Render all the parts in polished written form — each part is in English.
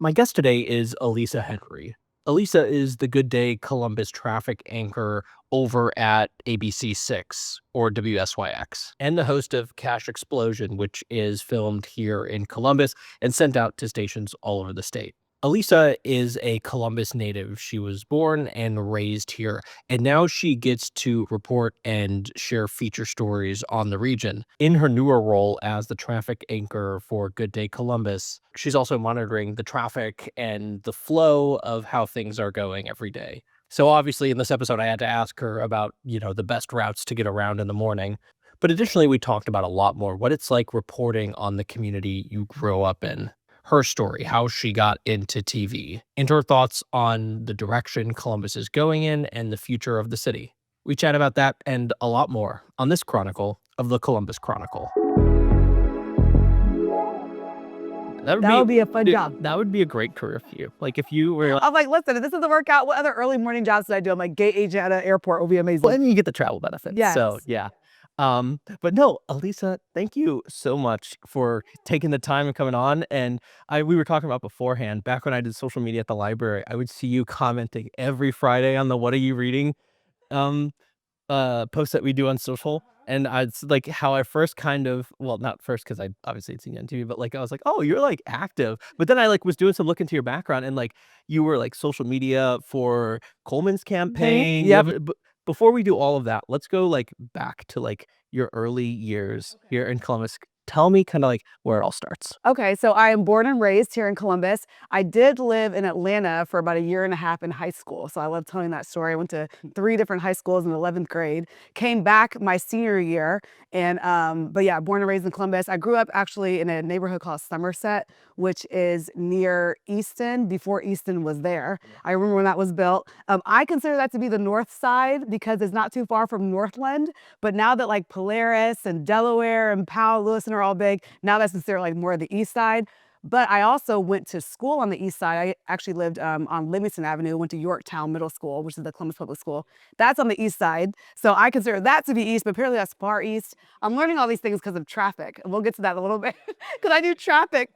My guest today is Alissa Henry. Alissa is the Good Day Columbus traffic anchor over at ABC6 or WSYX, and the host of Cash Explosion, which is filmed here in Columbus and sent out to stations all over the state. Alissa is a Columbus native. She was born and raised here, and now she gets to report and share feature stories on the region. In her newer role as the traffic anchor for Good Day Columbus, she's also monitoring the traffic and the flow of how things are going every day. So obviously in this episode, I had to ask her about, the best routes to get around in the morning. But additionally, we talked about a lot more what it's like reporting on the community you grow up in, her story, how she got into TV, and her thoughts on the direction Columbus is going in and the future of the city. We chat about that and a lot more on this chronicle of the Columbus Chronicle. That would be a fun job. That would be a great career for you. Like if you were I'm like, listen, if this doesn't work out, what other early morning jobs did I do? I'm like, gate agent at an airport will be amazing. well, and you get the travel benefits. Yes. So yeah. But no, Alissa, thank you so much for taking the time and coming on. And we were talking about beforehand, back when I did social media at the library, I would see you commenting every Friday on the "What are you reading?" Posts that we do on social. And it's like how I first not first because I obviously had seen you on TV, but like I was like, oh, you're like active. But then I was doing some look into your background and like you were like social media for Coleman's campaign. Yep. But before we do all of that, let's go like back to like your early years here in Columbus. Tell me kind of like where it all starts. Okay, so I am born and raised here in Columbus. I did live in Atlanta for about a year and a half in high school. So I love telling that story. I went to 3 different high schools in 11th grade, came back my senior year. And, but yeah, born and raised in Columbus. I grew up actually in a neighborhood called Somerset, which is near Easton before Easton was there. I remember when that was built. I consider that to be the north side because it's not too far from Northland. But now that like Polaris and Delaware and Powell, Lewiston are all big, now that's considered like more of the east side. But I also went to school on the east side. I actually lived on Livingston Avenue, went to Yorktown Middle School, which is the Columbus Public School. That's on the east side. So I consider that to be east, but apparently that's far east. I'm learning all these things because of traffic. We'll get to that in a little bit because I do traffic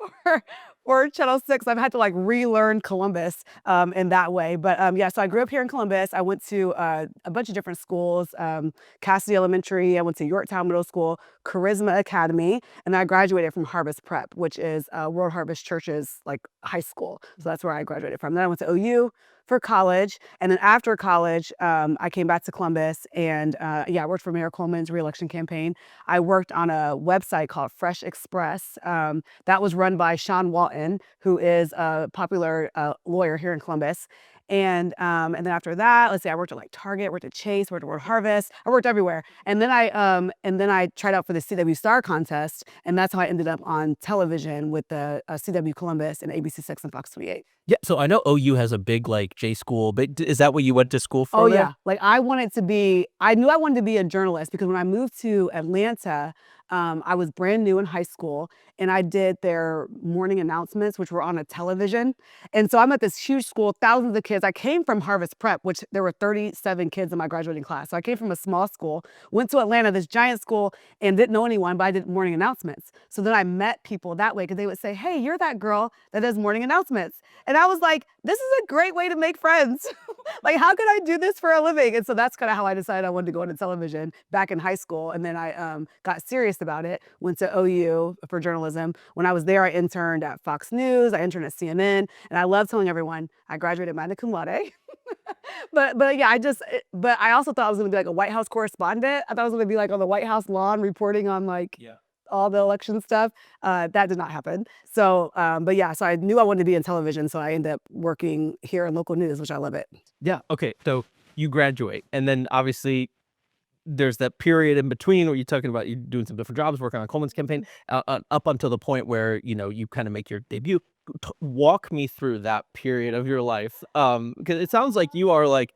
for Channel 6. I've had to like relearn Columbus in that way. But yeah, so I grew up here in Columbus. I went to a bunch of different schools, Cassidy Elementary. I went to Yorktown Middle School, Charisma Academy, and I graduated from Harvest Prep, which is World Harvest Church's like high school. So that's where I graduated from. Then I went to OU for college. And then after college, I came back to Columbus and I worked for Mayor Coleman's reelection campaign. I worked on a website called Fresh Express that was run by Sean Walton, who is a popular lawyer here in Columbus. And then after that, let's see, I worked at like Target, worked at Chase, worked at World Harvest. I worked everywhere. And then I tried out for the CW Star contest, and that's how I ended up on television with the CW Columbus and ABC6 and Fox 28. Yeah, so I know OU has a big like J school, but is that what you went to school for? Oh there? yeah, like I knew I wanted to be a journalist because when I moved to Atlanta, I was brand new in high school and I did their morning announcements, which were on a television. And so I'm at this huge school, thousands of kids. I came from Harvest Prep, which there were 37 kids in my graduating class. So I came from a small school, went to Atlanta, this giant school, and didn't know anyone, but I did morning announcements. So then I met people that way because they would say, hey, you're that girl that does morning announcements. And I was like, this is a great way to make friends. Like, how could I do this for a living? And so that's kind of how I decided I wanted to go into television back in high school. And then I got serious about it, went to OU for journalism. When I was there, I interned at Fox News, I interned at CNN, and I love telling everyone I graduated magna cum laude. But yeah, but I also thought I was going to be like a White House correspondent. I thought I was going to be like on the White House lawn reporting on like all the election stuff. That did not happen. So, but yeah, so I knew I wanted to be in television. So I ended up working here in local news, which I love it. Yeah. Okay. So you graduate, and then obviously there's that period in between where you're talking about you doing some different jobs, working on Coleman's campaign, up until the point where you kind of make your debut. Walk me through that period of your life, because it sounds like you are like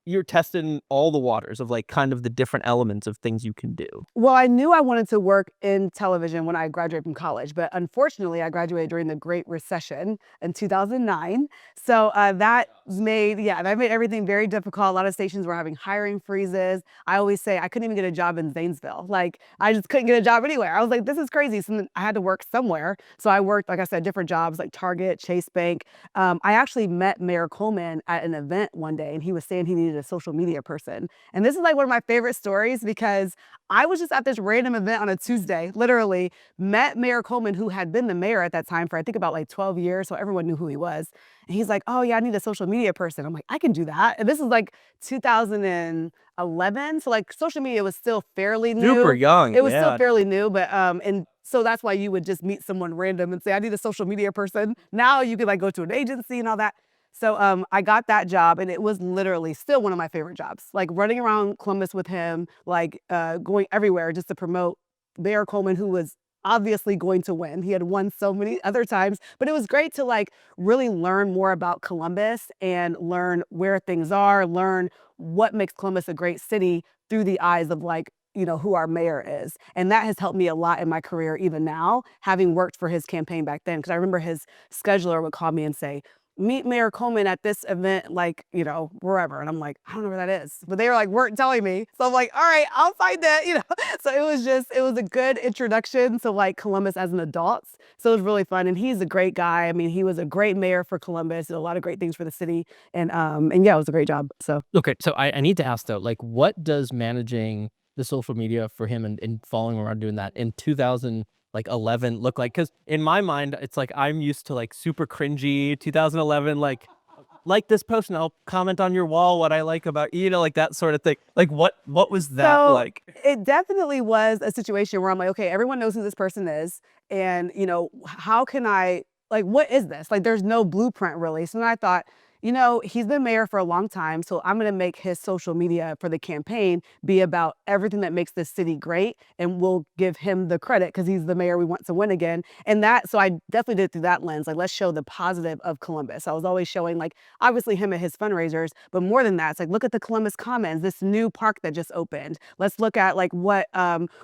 you're testing all the waters of like kind of the different elements of things you can do. Well, I knew I wanted to work in television when I graduated from college, but unfortunately, I graduated during the Great Recession in 2009. So that made everything very difficult. A lot of stations were having hiring freezes. I always say I couldn't even get a job in Zanesville. Like I just couldn't get a job anywhere. I was like, this is crazy. So then I had to work somewhere. So I worked, like I said, different jobs like Target, Chase Bank. I actually met Mayor Coleman at an event one day, and he was saying he needed a social media person. And this is like one of my favorite stories because I was just at this random event on a Tuesday, literally met Mayor Coleman, who had been the mayor at that time for I think about like 12 years. So everyone knew who he was. And he's like, oh yeah, I need a social media person. I'm like, I can do that. And this is like 2011. So like social media was still fairly new. Super young. It was still fairly new, but and so that's why you would just meet someone random and say, I need a social media person. Now you could like go to an agency and all that. So I got that job, and it was literally still one of my favorite jobs. Like running around Columbus with him, like going everywhere just to promote Mayor Coleman, who was obviously going to win. He had won so many other times, but it was great to like really learn more about Columbus and learn where things are, learn what makes Columbus a great city through the eyes of like, you know, who our mayor is. And that has helped me a lot in my career, even now, having worked for his campaign back then. Because I remember his scheduler would call me and say, meet Mayor Coleman at this event, like, you know, wherever. And I'm like, I don't know where that is. But they were like, weren't telling me. So I'm like, all right, I'll find it, you know. So it was a good introduction to like Columbus as an adult. So it was really fun. And he's a great guy. I mean, he was a great mayor for Columbus, did a lot of great things for the city. And yeah, it was a great job. So Okay, so I need to ask though, like, what does managing the social media for him and following around doing that in 2011 look like? Because in my mind, it's like I'm used to like super cringy 2011, like this post and I'll comment on your wall what I like about you know, like that sort of thing. Like what was that like? It definitely was a situation where I'm like, okay, everyone knows who this person is. And, you know, how can I, like, what is this? Like, there's no blueprint really. So then I thought, you know, he's been mayor for a long time. So I'm going to make his social media for the campaign be about everything that makes this city great. And we'll give him the credit because he's the mayor we want to win again. And that, so I definitely did it through that lens. Like, let's show the positive of Columbus. I was always showing, like, obviously him at his fundraisers, but more than that, it's like, look at the Columbus Commons, this new park that just opened. Let's look at like what,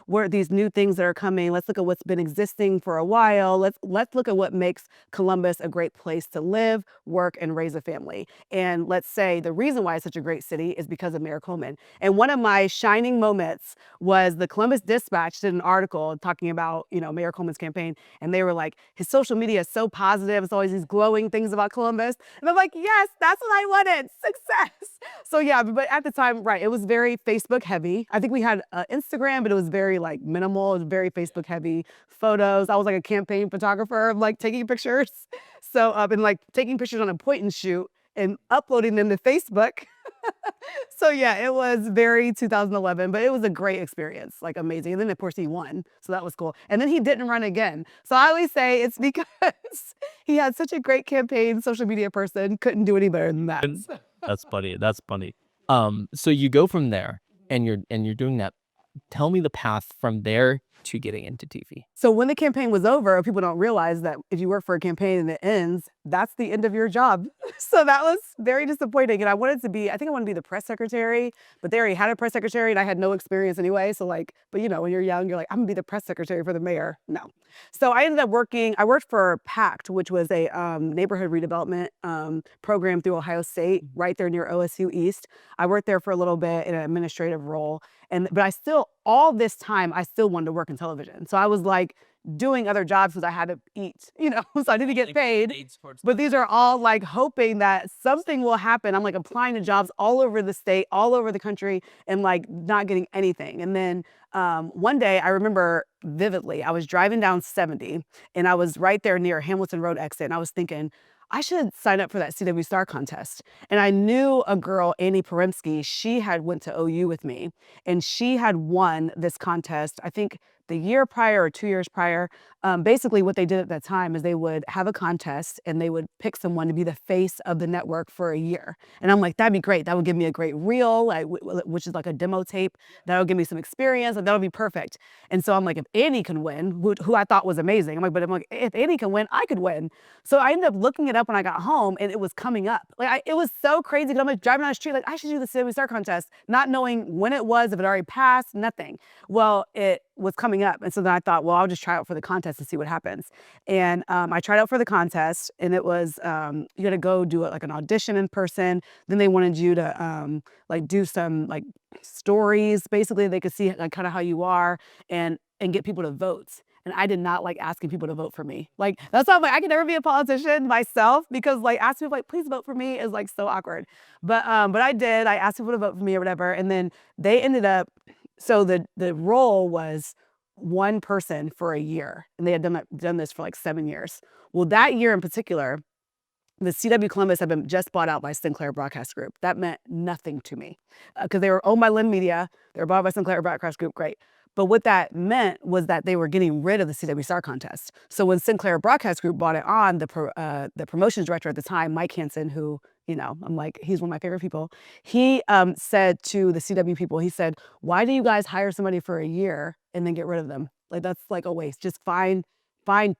where these new things that are coming. Let's look at what's been existing for a while. Let's look at what makes Columbus a great place to live, work, and raise a family. And let's say the reason why it's such a great city is because of Mayor Coleman. And one of my shining moments was the Columbus Dispatch did an article talking about, you know, Mayor Coleman's campaign. And they were like, his social media is so positive. It's always these glowing things about Columbus. And I'm like, yes, that's what I wanted. Success. So yeah, but at the time, right, it was very Facebook heavy. I think we had Instagram, but it was very like minimal. It was very Facebook heavy photos. I was like a campaign photographer, like taking pictures. So and like taking pictures on a point and shoot and uploading them to Facebook. So yeah, it was very 2011, but it was a great experience, like amazing. And then of course he won, so that was cool. And then he didn't run again. So I always say it's because he had such a great campaign, social media person, couldn't do any better than that. That's funny. That's funny. So you go from there and you're doing that. Tell me the path from there to getting into TV. So when the campaign was over, people don't realize that if you work for a campaign and it ends, that's the end of your job. So that was very disappointing. And I wanted to be, I think I wanted to be the press secretary, but they already had a press secretary and I had no experience anyway. So like, but you know, when you're young, you're like, I'm gonna be the press secretary for the mayor. No. So I ended up I worked for PACT, which was a neighborhood redevelopment program through Ohio State, right there near OSU East. I worked there for a little bit in an administrative role. But I still, all this time, I still wanted to work in television. So I was like doing other jobs because I had to eat, you know, so I didn't get paid. But these are all like hoping that something will happen. I'm like applying to jobs all over the state, all over the country, and like not getting anything. And then one day I remember vividly, I was driving down 70 and I was right there near Hamilton Road exit. And I was thinking, I should sign up for that CW Star contest. And I knew a girl, Annie Poremski, she had went to OU with me and she had won this contest, I think the year prior or 2 years prior. Basically what they did at that time is they would have a contest and they would pick someone to be the face of the network for a year. And I'm like, that'd be great. That would give me a great reel, like, which is like a demo tape. That would give me some experience. Like, that would be perfect. And so I'm like, if Annie can win, who I thought was amazing, I'm like, if Annie can win, I could win. So I ended up looking it up when I got home, and it was coming up. Like, it was so crazy because I'm like driving down the street, like, I should do the CBus Star Contest, not knowing when it was, if it already passed, nothing. Well, it was coming up. And so then I thought, well, I'll just try out for the contest and see what happens. And I tried out for the contest, and it was, you got to go do it like an audition in person. Then they wanted you to like do some like stories. Basically, they could see like kind of how you are and get people to vote. And I did not like asking people to vote for me. Like, that's why I'm like, I can never be a politician myself, because like asking people like, please vote for me is like so awkward. But I did. I asked people to vote for me or whatever. And then they ended up, so the role was one person for a year. And they had done this for like 7 years. Well, that year in particular, the CW Columbus had been just bought out by Sinclair Broadcast Group. That meant nothing to me because they were owned by Lynn Media. They were bought by Sinclair Broadcast Group. Great. But what that meant was that they were getting rid of the CW Star Contest. So when Sinclair Broadcast Group bought it on, the promotions director at the time, Mike Hansen, who, you know, I'm like, he's one of my favorite people. He said to the CW people, he said, why do you guys hire somebody for a year and then get rid of them? Like, that's like a waste. Just find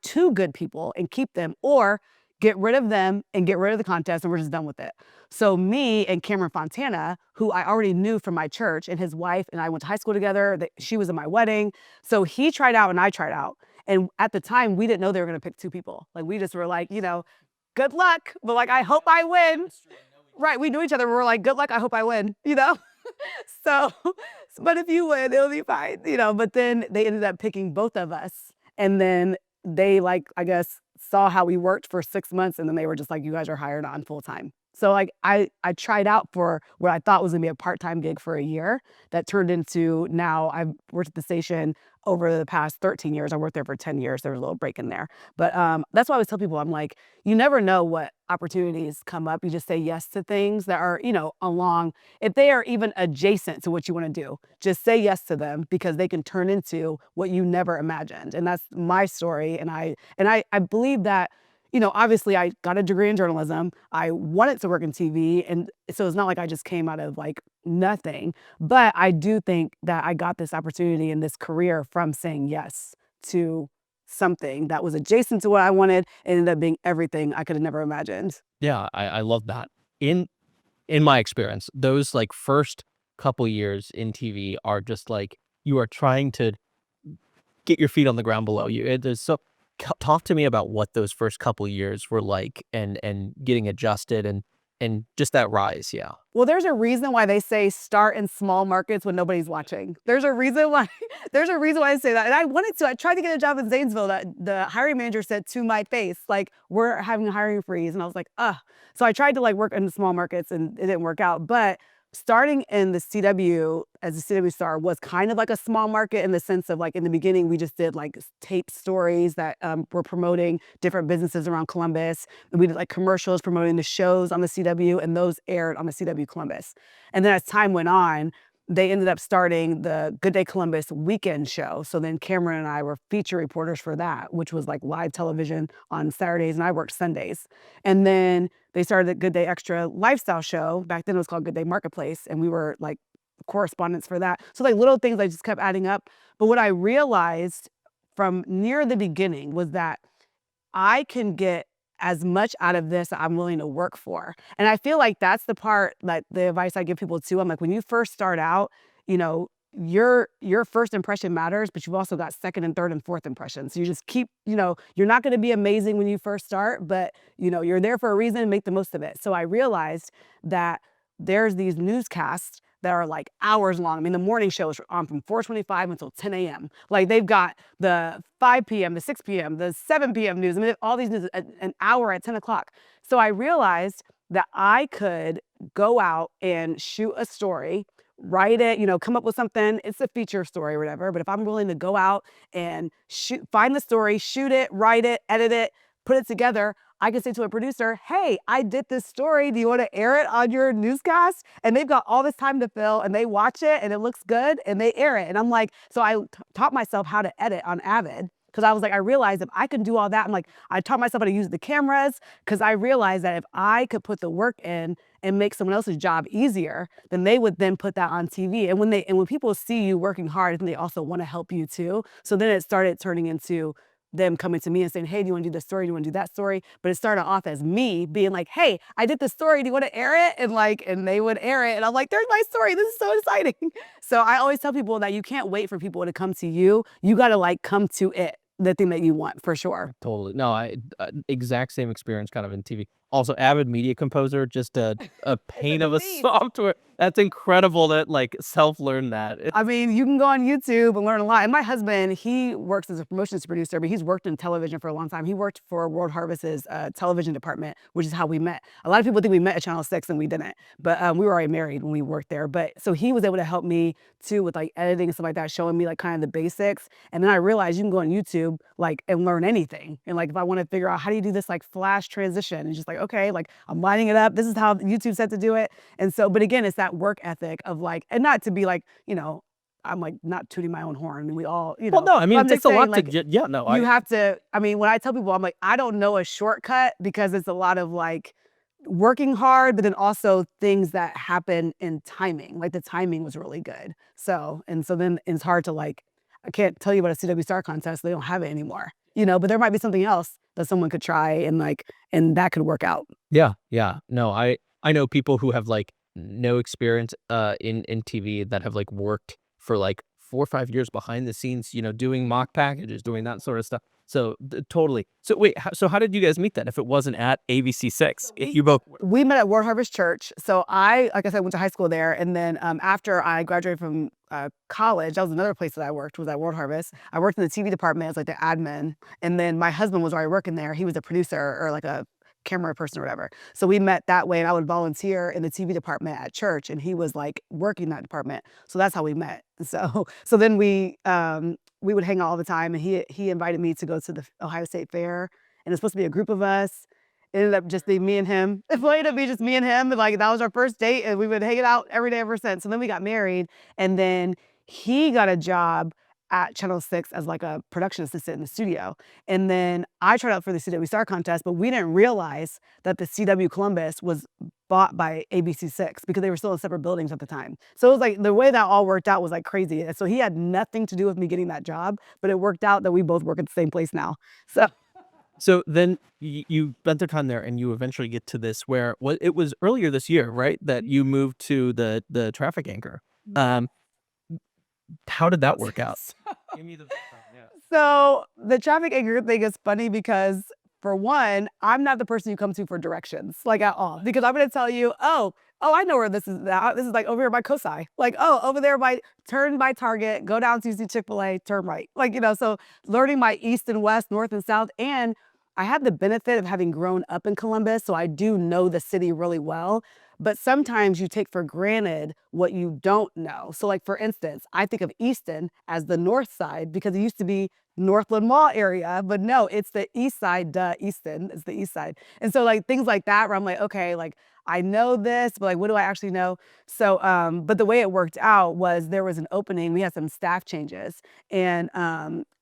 2 good people and keep them, or get rid of them and get rid of the contest, and we're just done with it. So me and Cameron Fontana, who I already knew from my church, and his wife and I went to high school together. She was in my wedding. So he tried out and I tried out. And at the time, we didn't know they were going to pick 2 people. Like, we just were like, you know, good luck, but like, I hope I win. Right, we knew each other. We were like, good luck, I hope I win, you know? So, but if you win, it'll be fine, you know? But then they ended up picking both of us. And then they, like, I guess, saw how we worked for 6 months, and then they were just like, you guys are hired on full time. So like I tried out for what I thought was gonna be a part-time gig for a year that turned into, now I've worked at the station over the past 13 years. I worked there for 10 years. There was a little break in there. But that's why I always tell people, I'm like, you never know what opportunities come up. You just say yes to things that are, you know, along, if they are even adjacent to what you want to do, just say yes to them, because they can turn into what you never imagined. And that's my story. And I believe that, you know, obviously I got a degree in journalism. I wanted to work in TV. And so it's not like I just came out of like nothing, but I do think that I got this opportunity in this career from saying yes to something that was adjacent to what I wanted, and ended up being everything I could have never imagined. Yeah, I love that. In my experience, those like first couple years in TV are just like, you are trying to get your feet on the ground below you. Talk to me about what those first couple years were like, and getting adjusted and just that rise. Yeah. Well, there's a reason why they say start in small markets when nobody's watching. There's a reason why I say that. And I tried to get a job in Zanesville that the hiring manager said to my face, like, we're having a hiring freeze. And I was like, ugh. So I tried to like work in the small markets, and it didn't work out. But starting in the CW as a CW star was kind of like a small market, in the sense of like, in the beginning, we just did like tape stories that were promoting different businesses around Columbus. And we did like commercials promoting the shows on the CW, and those aired on the CW Columbus. And then as time went on, they ended up starting the Good Day Columbus weekend show. So then Cameron and I were feature reporters for that, which was like live television on Saturdays, and I worked Sundays. And then they started the Good Day Extra lifestyle show. Back then it was called Good Day Marketplace, and we were like correspondents for that. So like little things I just kept adding up. But what I realized from near the beginning was that I can get as much out of this that I'm willing to work for. And I feel like that's the part, like the advice I give people too. I'm like, when you first start out, you know, your first impression matters, but you've also got second and third and fourth impressions. So you just keep, you know, you're not going to be amazing when you first start, but you know, you're there for a reason, and make the most of it. So I realized that there's these newscasts that are like hours long. I mean, the morning show is on from 4:25 until 10 a.m. Like, they've got the 5 p.m., the 6 p.m., the 7 p.m. news. I mean, all these news an hour at 10 o'clock. So I realized that I could go out and shoot a story, write it, you know, come up with something. It's a feature story or whatever. But if I'm willing to go out and find the story, shoot it, write it, edit it, put it together, I can say to a producer, hey, I did this story. Do you want to air it on your newscast? And they've got all this time to fill and they watch it and it looks good and they air it. And I'm like, so I taught myself how to edit on Avid. Because I was like, I realized if I can do all that, I'm like, I taught myself how to use the cameras because I realized that if I could put the work in and make someone else's job easier, then they would then put that on TV. And when people see you working hard, then they also want to help you too. So then it started turning into them coming to me and saying, hey, do you want to do this story? Do you want to do that story? But it started off as me being like, hey, I did this story. Do you want to air it? And they would air it. And I'm like, there's my story. This is so exciting. So I always tell people that you can't wait for people to come to you. You got to like come to it, the thing that you want for sure. Totally. No, exact same experience kind of in TV. Also, Avid Media Composer, just a pain of a software. That's incredible that like self-learn that. I mean, you can go on YouTube and learn a lot. And my husband, he works as a promotions producer, but he's worked in television for a long time. He worked for World Harvest's television department, which is how we met. A lot of people think we met at Channel 6 and we didn't, but we were already married when we worked there. But so he was able to help me too with like editing and stuff like that, showing me like kind of the basics. And then I realized you can go on YouTube like and learn anything. And like if I want to figure out how do you do this like flash transition, and just like, okay, like I'm lining it up. This is how YouTube said to do it. And so, but again, it's that work ethic of like, and not to be like, you know, I'm like not tooting my own horn and we all, you know. Well, no, I mean, it takes a lot like, to, yeah, no. You have to, I mean, when I tell people, I'm like, I don't know a shortcut because it's a lot of like working hard, but then also things that happen in timing. Like the timing was really good. So then it's hard to like, I can't tell you about a CW Star contest. They don't have it anymore, you know, but there might be something else that someone could try and like, and that could work out. Yeah. Yeah. No, I know people who have like no experience in TV that have like worked for like 4 or 5 years behind the scenes, you know, doing mock packages, doing that sort of stuff. So totally. So wait, so how did you guys meet then? If it wasn't at WSYX, we met at World Harvest Church. So like I said, went to high school there, and then after I graduated from college, that was another place that I worked, was at World Harvest. I worked in the TV department as like the admin, and then my husband was already working there. He was a producer or like a camera person or whatever. So we met that way, and I would volunteer in the TV department at church, and he was like working that department. So that's how we met. So then we would hang out all the time, and he invited me to go to the Ohio State Fair, and it's supposed to be a group of us. It ended up just being me and him. It ended up being just me and him, and like that was our first date, and we've been hanging out every day ever since. So then we got married, and then he got a job at Channel 6 as like a production assistant in the studio. And then I tried out for the CW Star contest, but we didn't realize that the CW Columbus was bought by ABC6 because they were still in separate buildings at the time. So it was like the way that all worked out was like crazy. So he had nothing to do with me getting that job, but it worked out that we both work at the same place now. So then you spent the time there, and you eventually get to this where it was earlier this year, right, that you moved to the traffic anchor. How did that work out? Give me the background, yeah. So the traffic anchor thing is funny because, for one, I'm not the person you come to for directions, like at all. Because I'm going to tell you, oh, I know where this is now. This is like over here by COSI. Like, oh, over there turn by Target, go down to Chick-fil-A, turn right. Like, you know, so learning my east and west, north and south. And I have the benefit of having grown up in Columbus, so I do know the city really well. But sometimes you take for granted what you don't know. So like, for instance, I think of Easton as the north side because it used to be Northland Mall area, but no, it's the east side, Easton, it's the east side. And so like things like that where I'm like, okay, like I know this, but like, what do I actually know? So, but the way it worked out was there was an opening, we had some staff changes, and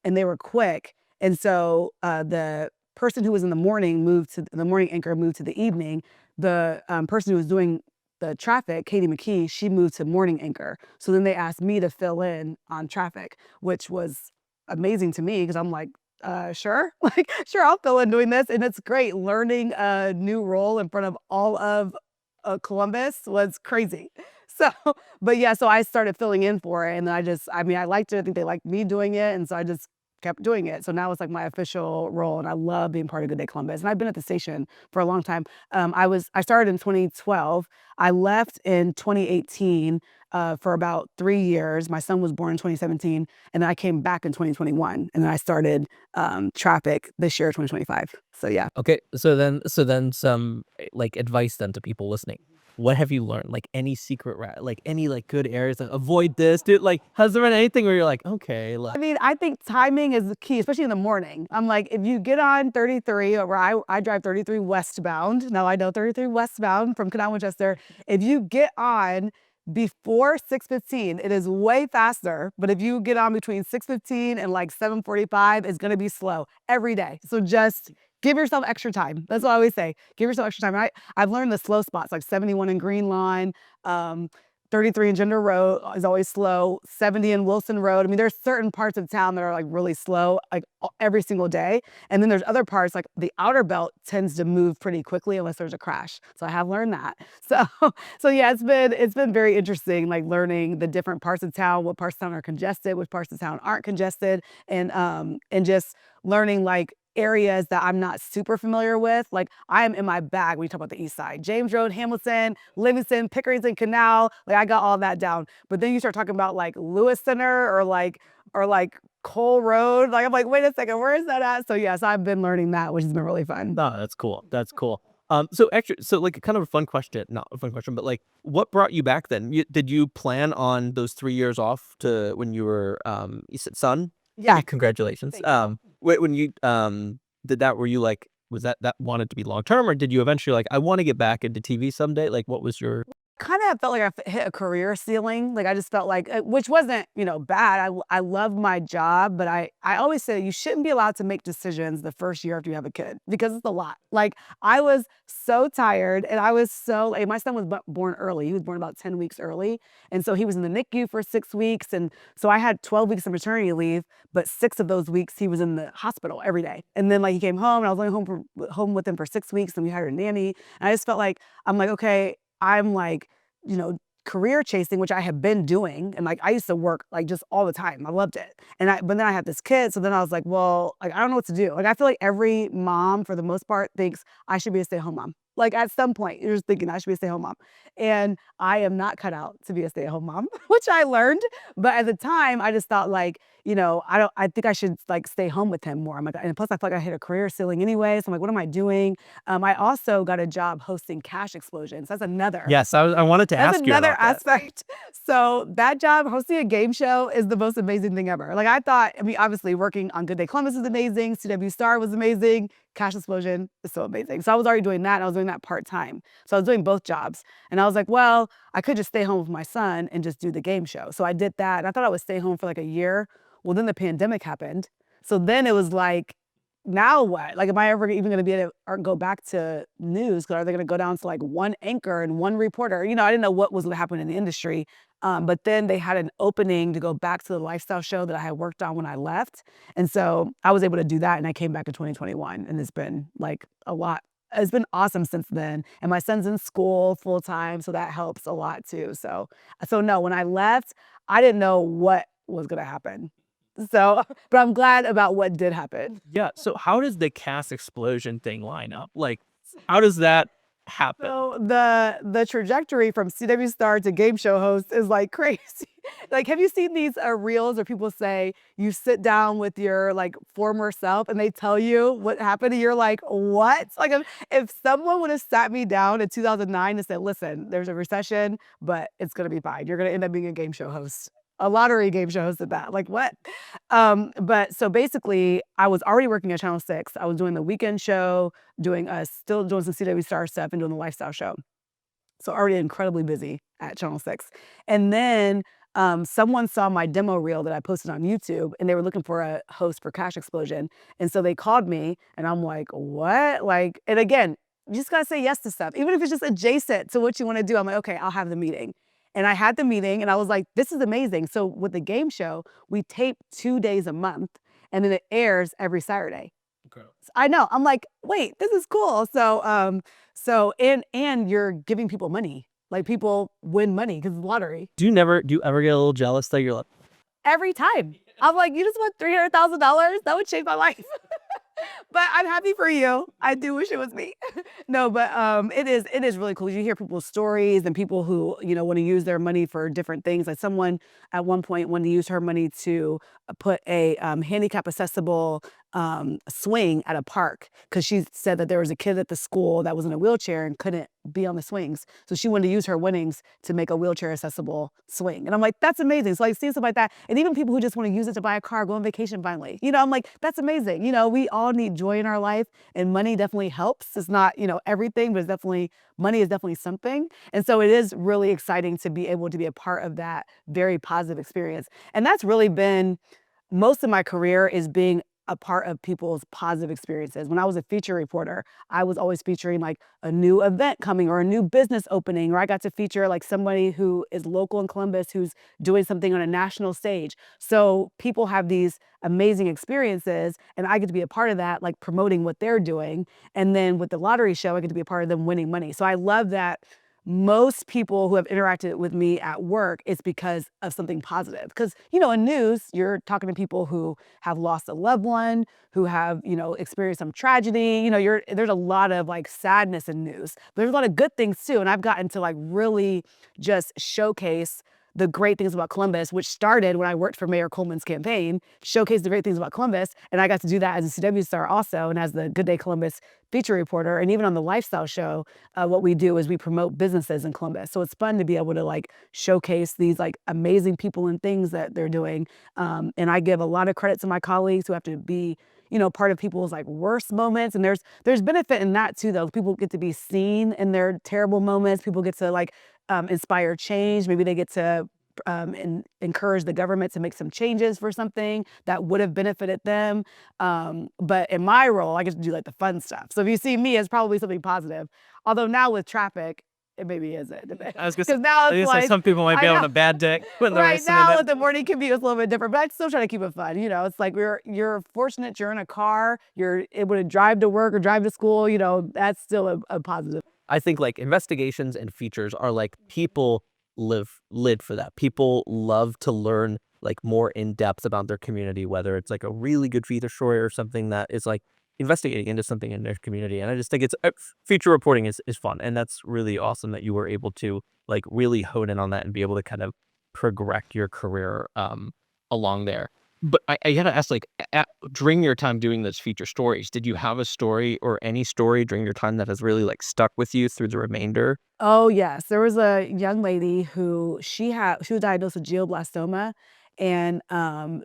they were quick. And so the person who was in the morning the morning anchor moved to the evening. The person who was doing the traffic, Katie McKee, she moved to morning anchor. So then they asked me to fill in on traffic, which was amazing to me because I'm like, sure, like, sure, I'll fill in doing this. And it's great. Learning a new role in front of all of Columbus was crazy. So, but yeah, so I started filling in for it, and I liked it. I think they liked me doing it. And so I just kept doing it. So now it's like my official role, and I love being part of Good Day Columbus. And I've been at the station for a long time. I started in 2012. I left in 2018 for about 3 years. My son was born in 2017, and then I came back in 2021, and then I started traffic this year, 2025. So yeah. Okay, so then some like advice then to people listening. what have you learned? Like any secret, like any like good areas, like avoid this, dude. Like, has there been anything where you're like, okay, I like, mean, I think timing is the key, especially in the morning. I'm like, if you get on 33, or I drive 33 westbound. Now I know 33 westbound from Canal Winchester. If you get on before 6:15, it is way faster. But if you get on between 6:15 and like 7:45, it's gonna be slow every day. So just give yourself extra time. That's what I always say. Give yourself extra time. I've learned the slow spots like 71 in Green Line, 33 in Gender Road is always slow, 70 in Wilson Road. I mean, there's certain parts of town that are like really slow, like every single day. And then there's other parts, like the outer belt tends to move pretty quickly unless there's a crash. So I have learned that. So yeah, it's been very interesting, like learning the different parts of town, what parts of town are congested, which parts of town aren't congested, and just learning like areas that I'm not super familiar with. Like I am in my bag when you talk about the East Side. James Road, Hamilton, Livingston, Pickerington Canal, like I got all that down. But then you start talking about like Lewis Center or Cole Road. Like I'm like, wait a second, where is that at? So yes, I've been learning that, which has been really fun. no, that's cool. That's cool. So actually, so like kind of a fun question, not a fun question, but like, what brought you back then? Did you plan on those 3 years off to when you were, you said son? Yeah. Congratulations. Thank you. When you did that, were you like, was that wanted to be long term, or did you eventually like, I want to get back into TV someday? Like, what was your? Kind of felt like I hit a career ceiling. Like I just felt like, which wasn't, bad. I love my job, but I always say you shouldn't be allowed to make decisions the first year after you have a kid because it's a lot. Like I was so tired and I was so, like, my son was born early. He was born about 10 weeks early. And so he was in the NICU for 6 weeks. And so I had 12 weeks of maternity leave, but 6 of those weeks he was in the hospital every day. And then like he came home and I was only home with him for 6 weeks and we hired a nanny. And I just felt like, I'm like, okay, I'm like, career chasing, which I have been doing. And like, I used to work like just all the time. I loved it. But then I had this kid. So then I was like, well, like, I don't know what to do. Like, I feel like every mom for the most part thinks I should be a stay-at-home mom. Like at some point, you're just thinking I should be a stay-at-home mom. And I am not cut out to be a stay-at-home mom, which I learned. But at the time, I just thought like, I think I should like stay home with him more. I'm like, and plus I feel like I hit a career ceiling anyway. So I'm like, what am I doing? I also got a job hosting Cash Explosions. That's another. Yes, I wanted to ask you That's another about that. aspect. So that job, hosting a game show, is the most amazing thing ever. Like I thought, I mean, obviously working on Good Day Columbus is amazing. CW Star was amazing. Cash Explosion is so amazing. So I was already doing that and I was doing that part-time. So I was doing both jobs. And I was like, well, I could just stay home with my son and just do the game show. So I did that. And I thought I would stay home for like a year. Well, then the pandemic happened. So then it was like, now what? Like, am I ever even going to be able to go back to news? Are they going to go down to like one anchor and one reporter? I didn't know what was going to happen in the industry. But then they had an opening to go back to the lifestyle show that I had worked on when I left. And so I was able to do that. And I came back in 2021. And it's been like a lot. It's been awesome since then. And my son's in school full time. So that helps a lot too. So no, when I left, I didn't know what was going to happen. So, but I'm glad about what did happen. Yeah. So how does the Cash Explosion thing line up? Like, how does that happen? So the trajectory from CW Star to game show host is like crazy. Like, have you seen these reels where people say you sit down with your like former self and they tell you what happened and you're like, what? Like if someone would have sat me down in 2009 and said, listen, there's a recession, but it's going to be fine. You're going to end up being a game show host. A lottery game show host at that. Like what? But so basically I was already working at Channel 6. I was doing the weekend show, still doing some CW Star stuff and doing the lifestyle show. So already incredibly busy at Channel 6. And then someone saw my demo reel that I posted on YouTube and they were looking for a host for Cash Explosion. And so they called me and I'm like, what? Like, and again, you just gotta say yes to stuff. Even if it's just adjacent to what you wanna do, I'm like, okay, I'll have the meeting. And I had the meeting and I was like, this is amazing. So with the game show, we tape 2 days a month and then it airs every Saturday. Okay. I know. I'm like, wait, this is cool. So and you're giving people money. Like people win money because it's lottery. Do you ever get a little jealous that you're like, every time? I'm like, you just won $300,000? That would change my life. But I'm happy for you. I do wish it was me. No, but it is really cool. You hear people's stories and people who, want to use their money for different things. Like someone at one point wanted to use her money to put a handicap accessible swing at a park because she said that there was a kid at the school that was in a wheelchair and couldn't be on the swings. So she wanted to use her winnings to make a wheelchair accessible swing. And I'm like, that's amazing. So I see stuff like that. And even people who just want to use it to buy a car, go on vacation finally. I'm like, that's amazing. We all need joy in our life, and money definitely helps. It's not, everything, but money is definitely something. And so it is really exciting to be able to be a part of that very positive experience. And that's really been most of my career, is being a part of people's positive experiences. When I was a feature reporter, I was always featuring like a new event coming or a new business opening, or I got to feature like somebody who is local in Columbus who's doing something on a national stage. So people have these amazing experiences, and I get to be a part of that, like promoting what they're doing. And then with the lottery show, I get to be a part of them winning money. So I love that most people who have interacted with me at work, it's because of something positive. Because, in news, you're talking to people who have lost a loved one, who have, experienced some tragedy. There's a lot of like sadness in news. There's a lot of good things too. And I've gotten to like really just showcase the great things about Columbus, which started when I worked for Mayor Coleman's campaign, showcase the great things about Columbus. And I got to do that as a CW star also, and as the Good Day Columbus feature reporter. And even on the lifestyle show, what we do is we promote businesses in Columbus. So it's fun to be able to like showcase these like amazing people and things that they're doing. And I give a lot of credit to my colleagues who have to be part of people's like worst moments. And there's benefit in that too, though. People get to be seen in their terrible moments. People get to like inspire change. Maybe they get to encourage the government to make some changes for something that would have benefited them. But in my role, I get to do like the fun stuff. So if you see me, it's probably something positive. Although now with traffic, it maybe isn't. I was Because now it's like, some people might be on a bad day when they're right listening now to with the morning commute, it's a little bit different, but I still try to keep it fun. It's like you're fortunate you're in a car, you're able to drive to work or drive to school. That's still a positive. I think like investigations and features are like people live for that. People love to learn like more in depth about their community, whether it's like a really good feature story or something that is like investigating into something in their community. And I just think it's feature reporting is fun. And that's really awesome that you were able to like really hone in on that and be able to kind of progress your career along there. But I gotta ask, like, during your time doing those feature stories, did you have a story or any story during your time that has really like stuck with you through the remainder? Oh, yes. There was a young lady who she was diagnosed with glioblastoma, and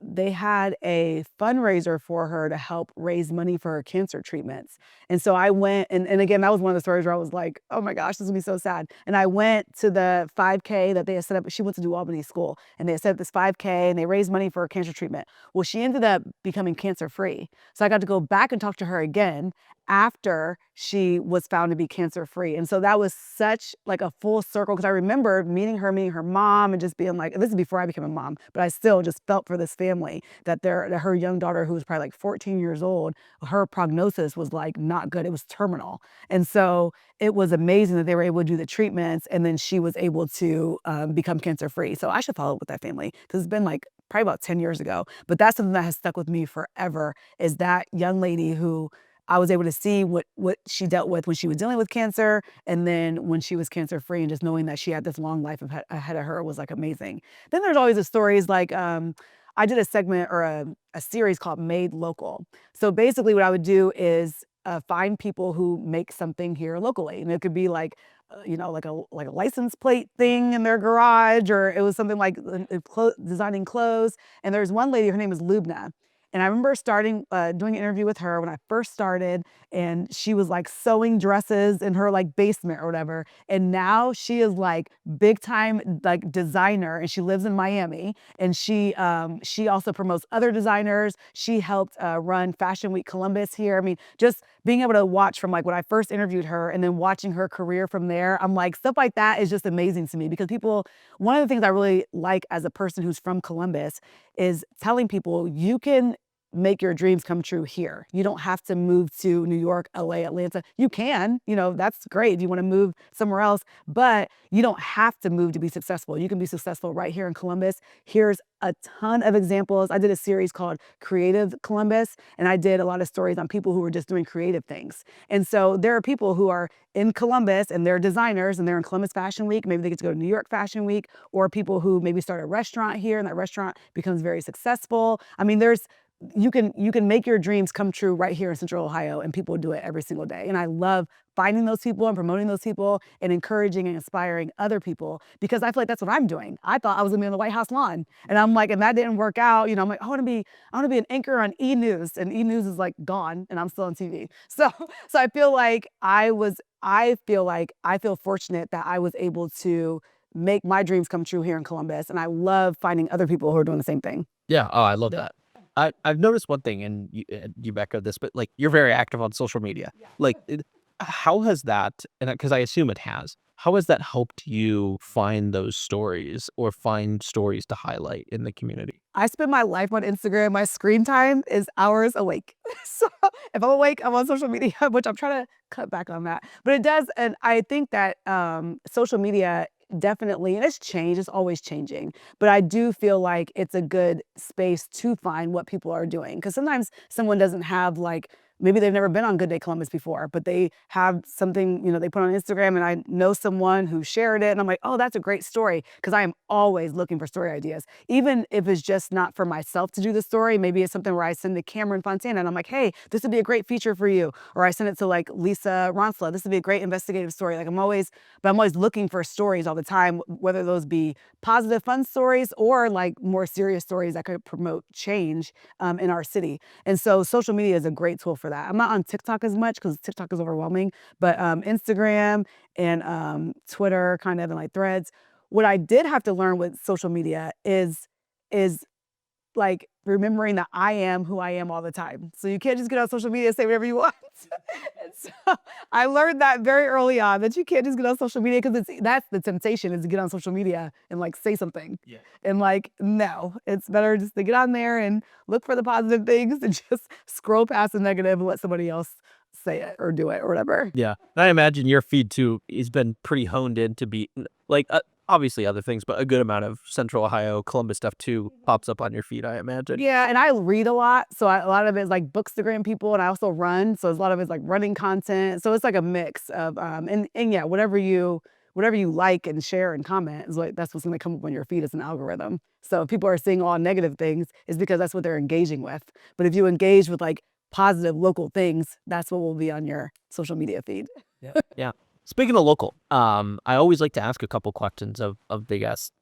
they had a fundraiser for her to help raise money for her cancer treatments. And so I went, and again, that was one of the stories where I was like, oh my gosh, this is gonna be so sad. And I went to the 5K that they had set up. She went to New Albany School, and they had set up this 5K, and they raised money for her cancer treatment. Well, she ended up becoming cancer free. So I got to go back and talk to her again after she was found to be cancer free. And so that was such like a full circle, because I remember meeting her mom, and just being like, this is before I became a mom, but I still just felt for this family that her young daughter, who was probably like 14 years old, her prognosis was like not good. It was terminal. And so it was amazing that they were able to do the treatments, and then she was able to become cancer free. So I should follow up with that family, because it's been like probably about 10 years ago. But that's something that has stuck with me forever, is that young lady who I was able to see what she dealt with when she was dealing with cancer, and then when she was cancer free, and just knowing that she had this long life ahead of her was like amazing. Then there's always the stories like, I did a segment or a series called Made Local. So basically what I would do is find people who make something here locally. And it could be like, like a license plate thing in their garage, or it was something like designing clothes. And there's one lady, her name is Lubna. And I remember doing an interview with her when I first started, and she was like sewing dresses in her like basement or whatever. And now she is like big time like designer, and she lives in Miami. And she also promotes other designers. She helped run Fashion Week Columbus here. I mean, just being able to watch from like when I first interviewed her, and then watching her career from there, I'm like, stuff like that is just amazing to me, because one of the things I really like as a person who's from Columbus is telling people you can make your dreams come true here. You don't have to move to New York, LA, Atlanta. You can, that's great if you want to move somewhere else, but you don't have to move to be successful. You can be successful right here in Columbus. Here's a ton of examples. I did a series called Creative Columbus, and I did a lot of stories on people who were just doing creative things. And so there are people who are in Columbus, and they're designers, and they're in Columbus Fashion Week. Maybe they get to go to New York Fashion Week, or people who maybe start a restaurant here, and that restaurant becomes very successful. I mean, there's you can make your dreams come true right here in Central Ohio, and people do it every single day. And I love finding those people and promoting those people and encouraging and inspiring other people, because I feel like that's what I'm doing. I thought I was gonna be on the White House lawn, and I'm like, and that didn't work out. I'm like, I want to be an anchor on E News, and E News is like gone, and I'm still on TV. So I feel like I feel fortunate that I was able to make my dreams come true here in Columbus, and I love finding other people who are doing the same thing. Yeah. Oh, I love that. I've noticed one thing, and you echoed this, but like you're very active on social media. Like, how has that? And because I assume it has. How has that helped you find those stories or find stories to highlight in the community? I spend my life on Instagram. My screen time is hours awake. So if I'm awake, I'm on social media, which I'm trying to cut back on that. But it does, and I think that social media definitely, and it's changed, it's always changing. But I do feel like it's a good space to find what people are doing. Because sometimes someone doesn't have like, maybe they've never been on Good Day Columbus before, but they have something, they put on Instagram, and I know someone who shared it, and I'm like, oh, that's a great story, because I am always looking for story ideas. Even if it's just not for myself to do the story, maybe it's something where I send to Cameron Fontana, and I'm like, hey, this would be a great feature for you. Or I send it to like Lisa Ronsla, this would be a great investigative story. Like I'm always looking for stories all the time, whether those be positive, fun stories or like more serious stories that could promote change in our city. And so social media is a great tool for that. I'm not on TikTok as much because TikTok is overwhelming, but Instagram and Twitter kind of, and like Threads. What I did have to learn with social media is like remembering that I am who I am all the time. So you can't just get on social media and say whatever you want. And so I learned that very early on, that you can't just get on social media, because that's the temptation, is to get on social media and like say something. Yeah. And like, no, it's better just to get on there and look for the positive things and just scroll past the negative and let somebody else say it or do it or whatever. Yeah. And I imagine your feed too has been pretty honed in to be like, obviously other things, but a good amount of Central Ohio, Columbus stuff too pops up on your feed, I imagine. Yeah, and I read a lot, so a lot of it is like Bookstagram people, and I also run, so a lot of it's like running content. So it's like a mix of and yeah, whatever you like and share and comment is like, that's what's going to come up on your feed as an algorithm. So if people are seeing all negative things, it's because that's what they're engaging with. But if you engage with like positive local things, that's what will be on your social media feed. Yeah. Yeah. Speaking of local, I always like to ask a couple questions of the guest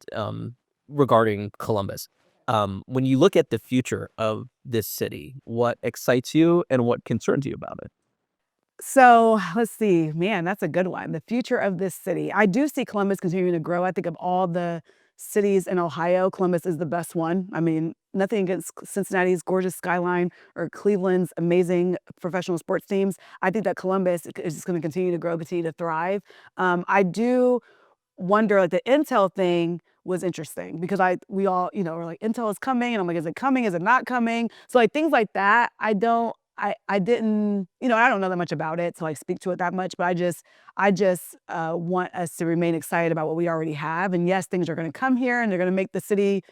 regarding Columbus. When you look at the future of this city, what excites you and what concerns you about it? So let's see, man, that's a good one. The future of this city. I do see Columbus continuing to grow. I think of all the cities in Ohio, Columbus is the best one. I mean, nothing against Cincinnati's gorgeous skyline or Cleveland's amazing professional sports teams. I think that Columbus is just going to continue to grow, continue to thrive. I do wonder, like the Intel thing was interesting, because we all, were like, Intel is coming, and I'm like, is it coming? Is it not coming? So like things like that, I didn't, I don't know that much about it to like speak to it that much, but I just want us to remain excited about what we already have. And yes, things are going to come here and they're going to make the city,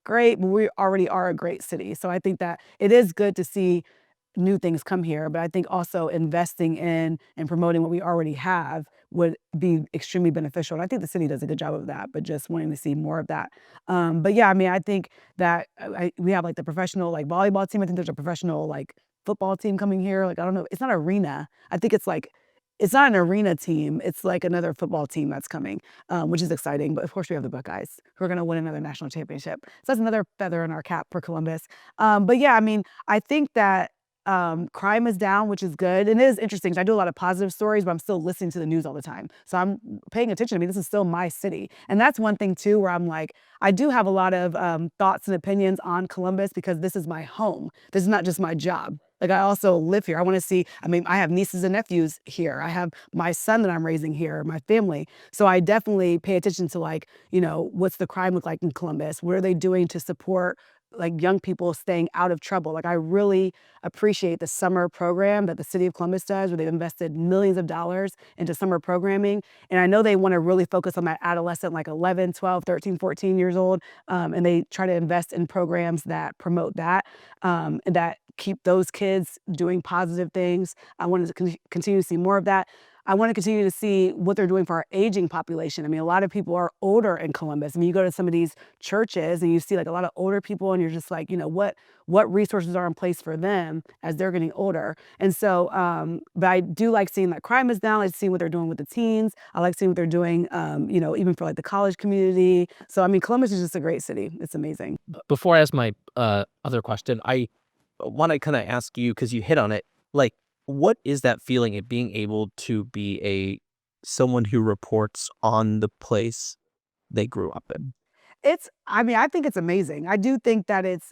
great, but we already are a great city. So I think that it is good to see new things come here, but I think also investing in and promoting what we already have would be extremely beneficial. And I think the city does a good job of that, but just wanting to see more of that. But yeah, I mean, I think that we have like the professional like volleyball team. I think there's a professional like football team coming here. Like, I don't know, it's not arena. I think it's not an arena team. It's like another football team that's coming, which is exciting. But of course, we have the Buckeyes, who are going to win another national championship. So that's another feather in our cap for Columbus. But yeah, I mean, I think that crime is down, which is good. And it is interesting. I do a lot of positive stories, but I'm still listening to the news all the time. So I'm paying attention. I mean, this is still my city. And that's one thing too, where I'm like, I do have a lot of thoughts and opinions on Columbus, because this is my home. This is not just my job. Like, I also live here. I want to see, I mean, I have nieces and nephews here. I have my son that I'm raising here, my family. So I definitely pay attention to like, what's the crime look like in Columbus? What are they doing to support like young people staying out of trouble? Like, I really appreciate the summer program that the city of Columbus does, where they've invested millions of dollars into summer programming. And I know they want to really focus on that adolescent, like 11, 12, 13, 14 years old. And they try to invest in programs that promote that, and that keep those kids doing positive things. I wanted to continue to see more of that. I want to continue to see what they're doing for our aging population. I mean, a lot of people are older in Columbus. I mean, you go to some of these churches and you see like a lot of older people, and you're just like, what resources are in place for them as they're getting older. And so, but I do like seeing that crime is down. I like seeing what they're doing with the teens. I like seeing what they're doing, even for like the college community. So, I mean, Columbus is just a great city. It's amazing. Before I ask my other question, I want to kind of ask you, because you hit on it, like, what is that feeling of being able to be someone who reports on the place they grew up in? I think it's amazing. I do think that it's,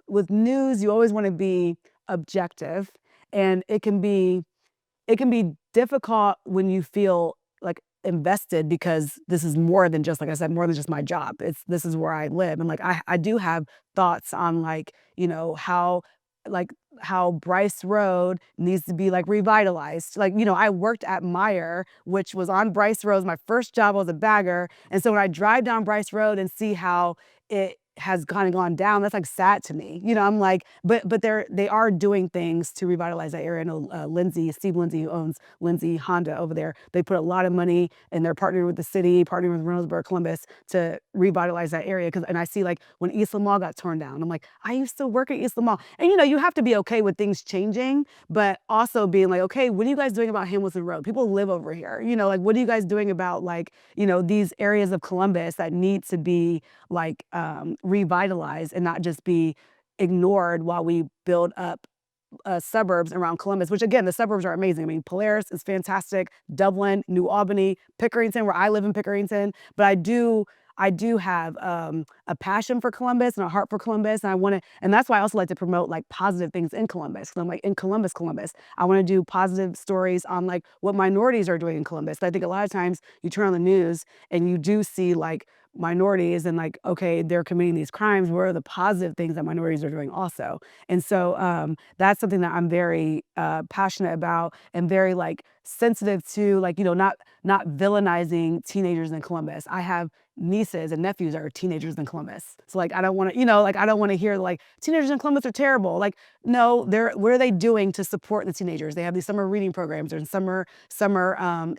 with news, you always want to be objective, and it can be difficult when you feel like invested, because this is more than just, like I said, more than just my job. This is where I live. And like, I do have thoughts on like, like how Bryce Road needs to be like revitalized. Like, I worked at Meyer, which was on Bryce Road. My first job was a bagger. And so when I drive down Bryce Road and see how it has kind of gone down, that's like sad to me. I'm like, but they are doing things to revitalize that area. I know Steve Lindsay, who owns Lindsay Honda over there, they put a lot of money, and they're partnering with the city, partnering with Reynoldsburg, Columbus, to revitalize that area. And I see like when East Lamar got torn down, I'm like, I used to work at East Lamar. And you have to be okay with things changing, but also being like, okay, what are you guys doing about Hamilton Road? People live over here. Like, what are you guys doing about like, these areas of Columbus that need to be like revitalized and not just be ignored while we build up suburbs around Columbus, which again, the suburbs are amazing. I mean, Polaris is fantastic, Dublin, New Albany, Pickerington, where I live in Pickerington. But I do have a passion for Columbus and a heart for Columbus, and that's why I also like to promote like positive things in Columbus. I'm like, in Columbus, I want to do positive stories on like what minorities are doing in Columbus. I think a lot of times you turn on the news and you do see like minorities and like, okay, they're committing these crimes. What are the positive things that minorities are doing also? And so that's something that I'm very passionate about, and very like sensitive to, like, not villainizing teenagers in Columbus. I have nieces and nephews that are teenagers in Columbus. So like, I don't want to, I don't want to hear like teenagers in Columbus are terrible. Like, no, what are they doing to support the teenagers? They have these summer reading programs and summer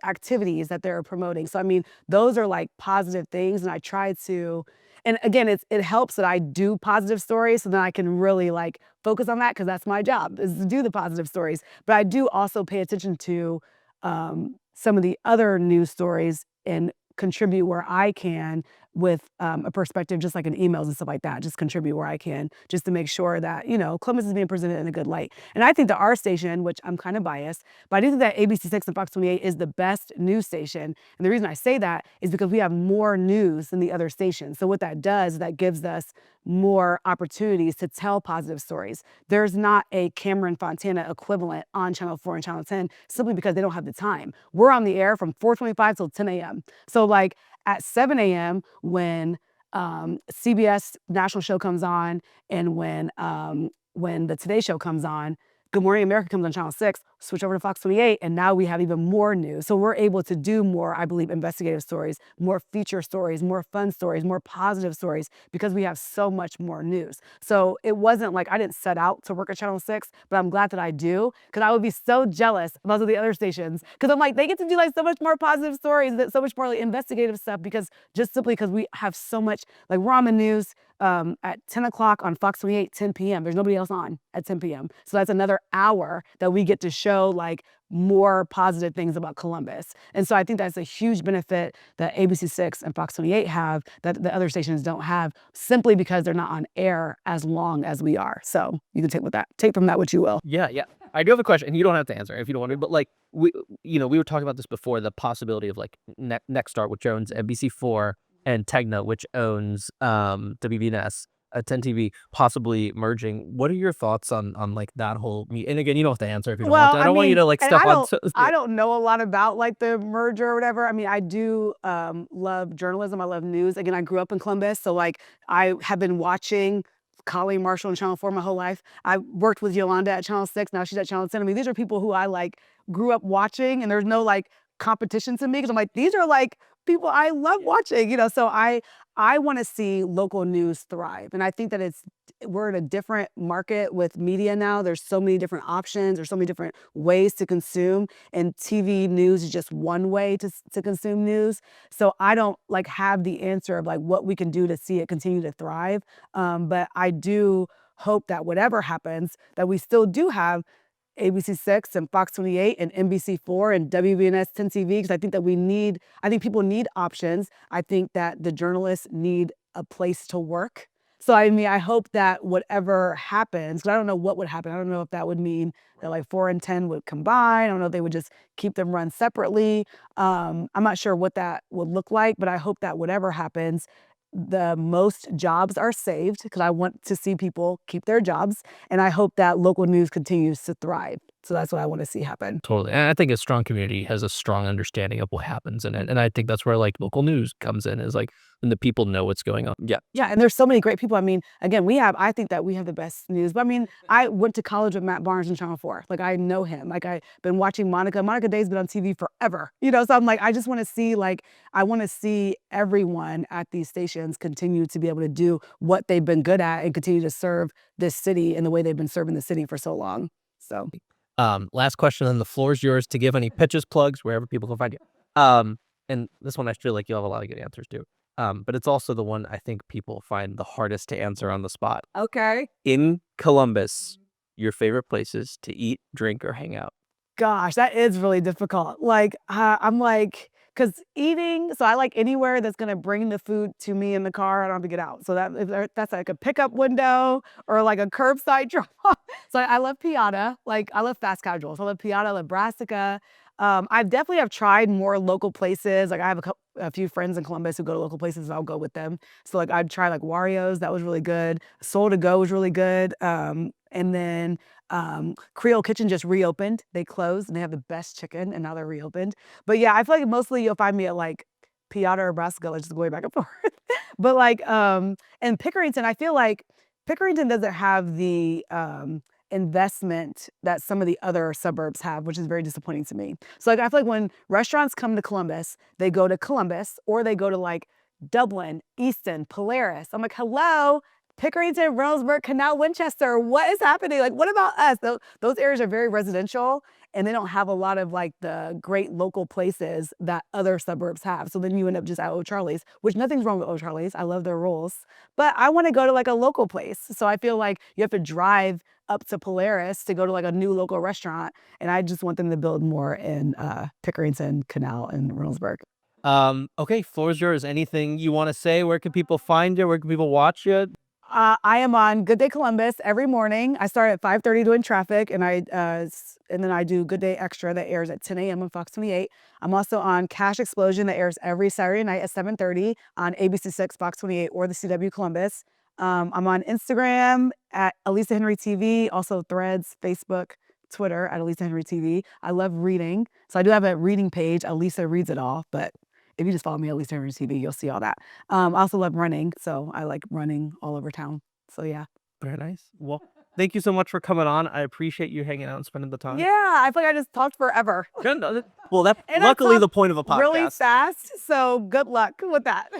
activities that they're promoting. So I mean, those are like positive things, and I try to. And again, it helps that I do positive stories, so then I can really like focus on that, because that's my job, is to do the positive stories. But I do also pay attention to some of the other news stories and contribute where I can with a perspective, just like in emails and stuff like that. Just contribute where I can, just to make sure that, Columbus is being presented in a good light. And I think that our station, which I'm kind of biased, but I do think that ABC6 and Fox 28 is the best news station. And the reason I say that is because we have more news than the other stations. So what that does is that gives us more opportunities to tell positive stories. There's not a Cameron Fontana equivalent on Channel 4 and Channel 10, simply because they don't have the time. We're on the air from 4:25 till 10 a.m. So like at 7 a.m. when CBS national show comes on, and when the Today Show comes on, Good Morning America comes on Channel 6, switch over to Fox 28, and now we have even more news. So we're able to do more, I believe, investigative stories, more feature stories, more fun stories, more positive stories, because we have so much more news. So it wasn't like I didn't set out to work at Channel 6, but I'm glad that I do, because I would be so jealous of those of the other stations, because I'm like, they get to do like so much more positive stories, so much more like investigative stuff, because we have so much, like we're on the news at 10 o'clock on Fox 28, 10 p.m. There's nobody else on at 10 p.m. So that's another hour that we get to show like more positive things about Columbus. And so I think that's a huge benefit that ABC6 and Fox 28 have that the other stations don't have, simply because they're not on air as long as we are. So you can take from that what you will. Yeah. I do have a question, and you don't have to answer if you don't want to, but like we were talking about this before, the possibility of like Nexstar, which owns NBC4, and Tegna, which owns WVNS, 10 TV, possibly merging. What are your thoughts on like that whole and again, you don't have to answer if you don't want to. I don't want you to like step on. I don't know a lot about like the merger or whatever. I mean, I do love journalism. I love news. Again, I grew up in Columbus, so like I have been watching Colleen Marshall on Channel 4 my whole life. I worked with Yolanda at Channel 6. Now she's at Channel 10. I mean, these are people who I like grew up watching, and there's no like competition to me because I'm like, these are like people I love watching, you know. So I want to see local news thrive, and I think that we're in a different market with media now. There's so many different options. There's so many different ways to consume, and TV news is just one way to consume news. So I don't like have the answer of like what we can do to see it continue to thrive. But I do hope that whatever happens, that we still do have ABC6 and Fox 28 and NBC4 and WBNS 10 TV, because I think that I think people need options. I think that the journalists need a place to work. So I mean, I hope that whatever happens, because I don't know what would happen. I don't know if that would mean that like 4 and 10 would combine. I don't know if they would just keep them run separately. I'm not sure what that would look like, but I hope that whatever happens, the most jobs are saved, because I want to see people keep their jobs, and I hope that local news continues to thrive. So that's what I want to see happen. Totally. And I think a strong community has a strong understanding of what happens in it. And I think that's where like local news comes in, is like when the people know what's going on. Yeah. Yeah, and there's so many great people. I mean, again, I think that we have the best news. But I mean, I went to college with Matt Barnes and Channel 4. Like, I know him. Like, I've been watching Monica. Monica Day's been on TV forever. You know, so I'm like, I just want to see, like, I want to see everyone at these stations continue to be able to do what they've been good at and continue to serve this city in the way they've been serving the city for so long. So last question, and the floor is yours to give any pitches, plugs, wherever people can find you. And this one I feel like you'll have a lot of good answers to. But it's also the one I think people find the hardest to answer on the spot. okay. In Columbus, your favorite places to eat, drink, or hang out? Gosh, that is really difficult. Like, I'm like, because eating, so I like anywhere that's going to bring the food to me in the car. I don't have to get out. So that's like a pickup window or like a curbside drop. So I love Piata. Like, I love fast casual. So I love Piata, I love Brassica. I definitely have tried more local places. Like, I have a few friends in Columbus who go to local places, and I'll go with them. So like, I'd try like Wario's. That was really good. Soul to Go was really good. And then Creole Kitchen just reopened. They closed and they have the best chicken, and now they're reopened. But yeah, I feel like mostly you'll find me at like Piata or Brassica, like just going back and forth. But like, and Pickerington, I feel like Pickerington doesn't have the investment that some of the other suburbs have, which is very disappointing to me. So like, I feel like when restaurants come to Columbus, they go to Columbus or they go to like Dublin, Easton, Polaris. I'm like, hello, Pickerington, Reynoldsburg, Canal, Winchester. What is happening? Like, what about us? Those areas are very residential, and they don't have a lot of like the great local places that other suburbs have. So then you end up just at O'Charlie's, which nothing's wrong with O'Charlie's. I love their rolls, but I want to go to like a local place. So I feel like you have to drive up to Polaris to go to like a new local restaurant, and I just want them to build more in Pickerington, Canal, and Reynoldsburg. Okay, floor is yours. Anything you want to say? Where can people find you? Where can people watch you? I am on Good Day Columbus every morning. I start at 5:30 doing traffic, and then I do Good Day Extra that airs at 10 a.m. on Fox 28. I'm also on Cash Explosion that airs every Saturday night at 7:30 on ABC6, Fox 28, or the CW Columbus. I'm on Instagram at Alissa Henry TV, also Threads, Facebook, Twitter at Alissa Henry TV. I love reading, so I do have a reading page. Alissa Reads It All, but if you just follow me at Alissa Henry TV, you'll see all that. I also love running, so I like running all over town. So yeah. Very nice. Well, thank you so much for coming on. I appreciate you hanging out and spending the time. Yeah, I feel like I just talked forever. Well, that's luckily the point of a podcast. Really fast, so good luck with that.